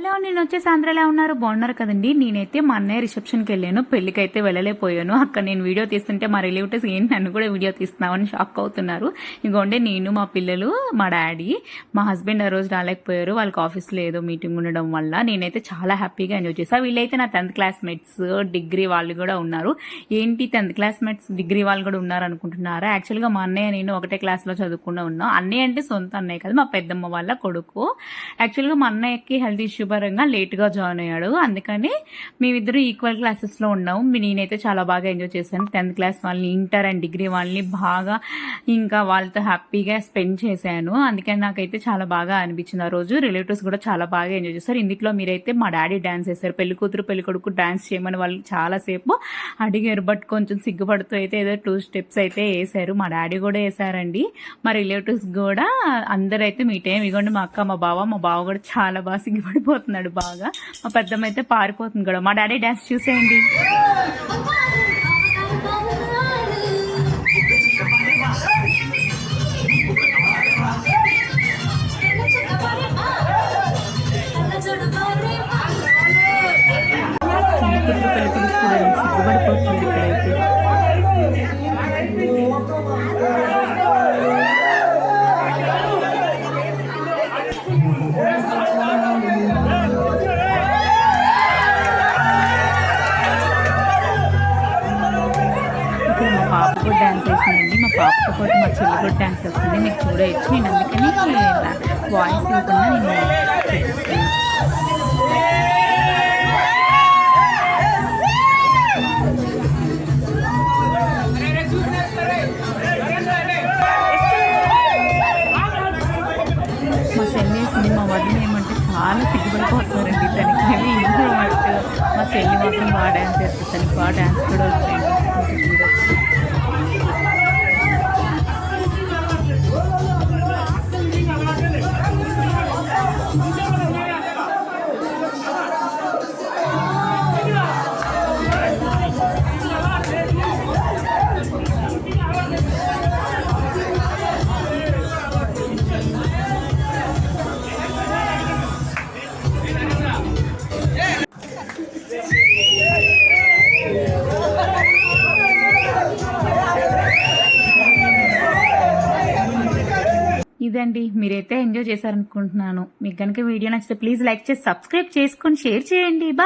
Hello, నేను వచ్చేసి ఆంధ్రలో ఉన్నారు, బాగున్నారు కదండి. నేనైతే మా అన్నయ్య రిసెప్షన్కి వెళ్ళాను, పెళ్లికైతే వెళ్ళలేకపోయాను. అక్కడ నేను వీడియో తీస్తుంటే మా రిలేటివ్స్ ఏంటి నన్ను కూడా వీడియో తీస్తున్నామని షాక్ అవుతున్నారు. ఇగోండి నేను, మా పిల్లలు, మా డాడీ, మా హస్బెండ్ ఆ రోజు రాలేకపోయారు, వాళ్ళకి ఆఫీస్లో ఏదో మీటింగ్ ఉండడం వల్ల. నేనైతే చాలా హ్యాపీగా ఎంజాయ్ చేశాను. వీళ్ళైతే నా 10th క్లాస్మేట్స్, డిగ్రీ వాళ్ళు కూడా ఉన్నారు. ఏంటి 10th క్లాస్మేట్స్, డిగ్రీ వాళ్ళు కూడా ఉన్నారు అనుకుంటున్నారా? యాక్చువల్గా మా అన్నయ్య నేను ఒకటే క్లాస్లో చదువుకున్నా ఉన్నాం. అన్నయ్య అంటే సొంత అన్నయ్య కాదు, మా పెద్దమ్మ వాళ్ళ కొడుకు. యాక్చువల్గా మా అన్నయ్యకి హెల్త్ ఇష్యూ పరంగా లేట్గా జాయిన్ అయ్యాడు, అందుకని మేమిద్దరు ఈక్వల్ క్లాసెస్లో ఉన్నాము. నేనైతే చాలా బాగా ఎంజాయ్ చేశాను. 10th క్లాస్ వాళ్ళని, ఇంటర్ అండ్ డిగ్రీ వాళ్ళని బాగా ఇంకా వాళ్ళతో హ్యాపీగా స్పెండ్ చేశాను. అందుకని నాకైతే చాలా బాగా అనిపించింది ఆ రోజు. రిలేటివ్స్ కూడా చాలా బాగా ఎంజాయ్ చేశారు. ఇందులో మీరైతే మా డాడీ డాన్స్ చేశారు. పెళ్లి కూతురు పెళ్లి కొడుకు డాన్స్ చేయమని వాళ్ళు చాలాసేపు అడిగారు, బట్ కొంచెం సిగ్గుపడుతూ అయితే ఏదో 2 స్టెప్స్ అయితే వేశారు. మా డాడీ కూడా వేశారండి. మా రిలేటివ్స్ కూడా అందరూ అయితే మీట్ అయ్యాం. ఇగోండి మా అక్క, మా బావ కూడా చాలా బాగా సిగ్గుపడిపోతున్నాడు బాగా. మా పెద్దమ్మ అయితే పారిపోతుంది కూడా. మా డాడీ డాన్స్ చూసేయండి. సిగ్గుపడిపోతుంది ఇక్కడైతే. మా పాప కూడా డ్యాన్స్ వేసిందండి. మా పాపతో పాటు మా చెల్లి కూడా డ్యాన్స్ వేస్తుంది, మీకు చూడవచ్చు. నేను అందుకని వాయిస్ ఇవ్వకుండా నేను మా చెల్లి వేసింది. మా వదిన ఏమంటే చాలా సిగ్గుపడిపోతున్నారండి. తనకి ఏమి ఇంప్రూవ్మెంట్. మా చెల్లి మాత్రం బాగా డ్యాన్స్ చేస్తుంది, తనకి బాగా డ్యాన్స్ కూడా వచ్చాయండి. ఇదండి, మీరైతే ఎంజాయ్ చేశారనుకుంటున్నాను. మీకు కనుక వీడియో నచ్చితే ప్లీజ్ లైక్ చేసి సబ్స్క్రైబ్ చేసుకొని షేర్ చేయండి.